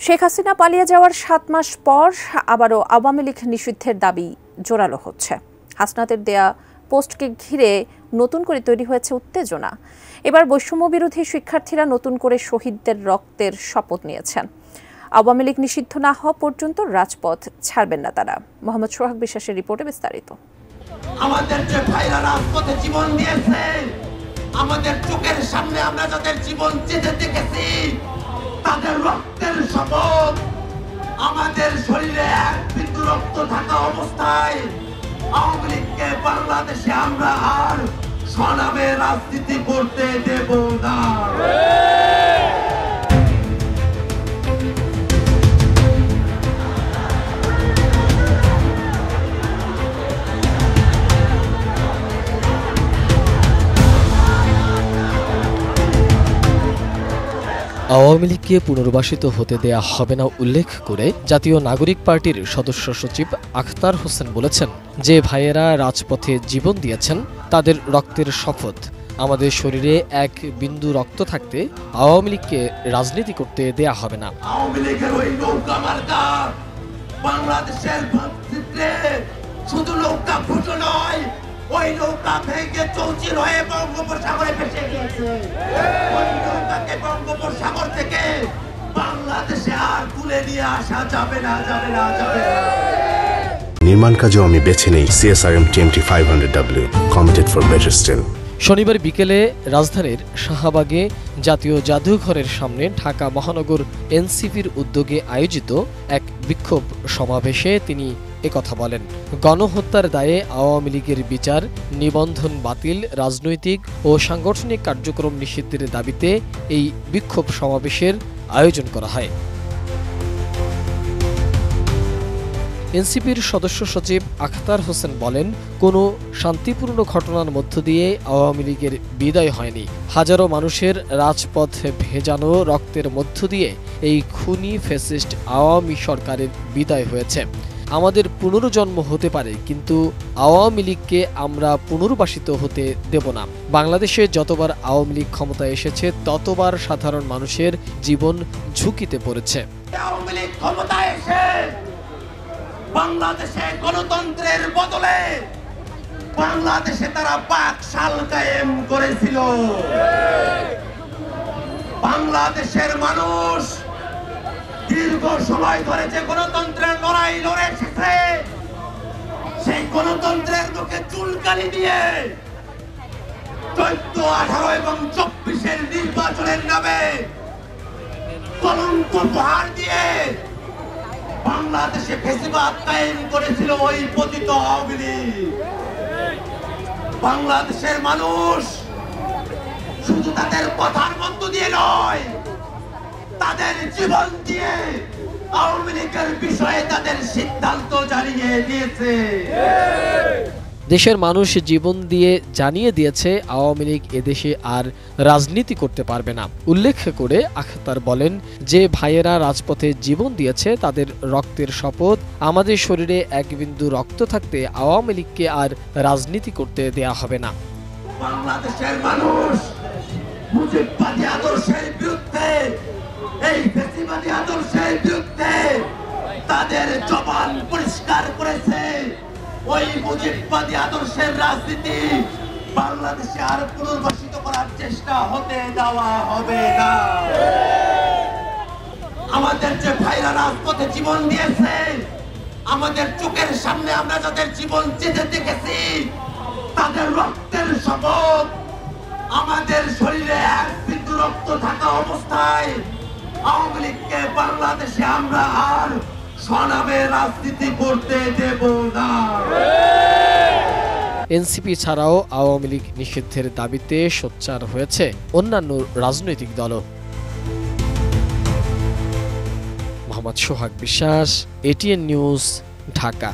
শেখ হাসিনা পালিয়ে যাওয়ার ৭ মাস পর আবারও আওয়ামী লীগ নিষিদ্ধের দাবি জোরালো হচ্ছে। হাসনাতের দেয়া পোস্টকে ঘিরে নতুন করে তৈরি হয়েছে উত্তেজনা। এবার বৈষম্য বিরোধী শিক্ষার্থীরা নতুন করে শহীদদের রক্তের শপথ নিয়েছেন। আওয়ামী লীগ নিষিদ্ধ না হওয়া পর্যন্ত রাজপথ ছাড়বেন না তারা। মোহাম্মদ সোহাগ বিশ্বাসের রিপোর্টে বিস্তারিত। আমাদের যে ভাইরা রাজপথে জীবন দিয়েছে, আমাদের চোখের সামনে আমরা যাদের জীবন যেতে দেখেছি, তাদের রক্তের শপথ, আমাদের শরীরে এক বিন্দু রক্ত থাকা অবস্থায় আওয়ামী লীগকে বাংলাদেশে আমরা আর স্বনামে রাজনীতি করতে দেব না। আওয়ামী লীগকে পুনর্বাসিত হতে দেয়া হবে না উল্লেখ করে জাতীয় নাগরিক পার্টির সদস্য সচিব আখতার হোসেন বলেছেন, যে ভাইয়েরা রাজপথে জীবন দিয়েছেন তাদের রক্তের শপথ, আমাদের শরীরে এক বিন্দু রক্ত থাকতে আওয়ামী লীগকে রাজনীতি করতে দেয়া হবে না। আওয়ামী লীগের ওই নৌকা মার্কা বাংলাদেশের মানচিত্রে শুধু নৌকা ফুটো নয়, ওই নৌকা ভেঙে চৌচির হয়ে বঙ্গোপসাগরে ভেসে গিয়েছে। ওই নৌকাকে বঙ্গোপসাগর থেকে বাংলাদেশে আর তুলে নিয়ে আসা যাবে না, যাবে না, যাবে না। নির্মাণ কাজেও আমি বেছে নেই CSRM TMT 500W, committed for better still। শনিবার বিকেলে রাজধানীর শাহবাগে জাতীয় জাদুঘরের সামনে ঢাকা মহানগর এনসিপির উদ্যোগে আয়োজিত এক বিক্ষোভ সমাবেশে তিনি একথা বলেন। গণহত্যার দায়ে আওয়ামী লীগের বিচার, নিবন্ধন বাতিল, রাজনৈতিক ও সাংগঠনিক কার্যক্রম নিষিদ্ধের দাবিতে এই বিক্ষোভ সমাবেশের আয়োজন করা হয়। এনসিপির সদস্য সচিব আখতার হোসেন বলেন, কোনো শান্তিপূর্ণ ঘটনার মধ্য দিয়ে আওয়ামী লীগের বিদায় হয়নি। হাজারো মানুষের রাজপথ ভেজানো রক্তের মধ্য দিয়ে এই খুনি ফ্যাসিস্ট আওয়ামী সরকারের বিদায় হয়েছে। আমাদের পুনর্জন্ম হতে পারে, কিন্তু আওয়ামী লীগকে আমরা পুনর্বাসিত হতে দেব না। বাংলাদেশে যতবার আওয়ামী লীগ ক্ষমতায় এসেছে ততবার সাধারণ মানুষের জীবন ঝুঁকিতে পড়েছে। আওয়ামী লীগ ক্ষমতায় এসে বাংলাদেশে গণতন্ত্রের বদলে বাংলাদেশে তারা বাকশাল কায়েম করেছিল। বাংলাদেশের মানুষ দীর্ঘ সময় ধরে যে গণতন্ত্রের লড়াই লড়ে এসেছে, সেই গণতন্ত্রের মুখে চুলকানি দিয়ে 14, 18 এবং 24-এর নির্বাচনের নামে কলঙ্ক প্রহার দিয়ে বাংলাদেশে ফ্যাসিবাদ কায়েম করেছিল ওই পতিত আওয়ামী লীগ। বাংলাদেশের মানুষ শুধু তাদের কথার মধ্য দিয়ে নয়, তাদের জীবন দিয়ে আওয়ামী লীগের বিষয়ে তাদের সিদ্ধান্ত জানিয়ে দিয়েছে। দেশের মানুষ জীবন দিয়ে জানিয়ে দিয়েছে আওয়ামী লীগ এদেশে আর রাজনীতি করতে পারবে না। উল্লেখ করে আখতার বলেন, যে ভাইয়েরা রাজপথে জীবন দিয়েছে তাদের রক্তের শপথ, আমাদের শরীরে এক বিন্দু রক্ত থাকতে আওয়ামী লীগকে আর রাজনীতি করতে দেয়া হবে না। বাংলাদেশের মানুষ মুজিববাদী আদর্শের বিরুদ্ধে, এই ফ্যাসিবাদী আদর্শের বিরুদ্ধে তাদের জবান পরিষ্কার করেছে। ওই মুজিববাদী আদর্শের রাজনীতি বাংলাদেশে আর পুনর্বাসিত করার চেষ্টা হতে দেওয়া হবে না। আমাদের যে ভাইরা রাজপথে জীবন দিয়েছে, আমাদের চোখের সামনে আমরা যাদের জীবন যেতে দেখেছি, তাদের রক্তের শপথ, আমাদের শরীরে এক বিন্দু রক্ত থাকা অবস্থায় আওয়ামী লীগকে বাংলাদেশে আমরা আর স্বনামে রাজনীতি করতে দেব না। এনসিপি ছাড়াও আওয়ামী লীগ নিষিদ্ধের দাবিতে সোচ্চার হয়েছে অন্যান্য রাজনৈতিক দলও। মোহাম্মদ সোহাগ বিশ্বাস, ATN নিউজ, ঢাকা।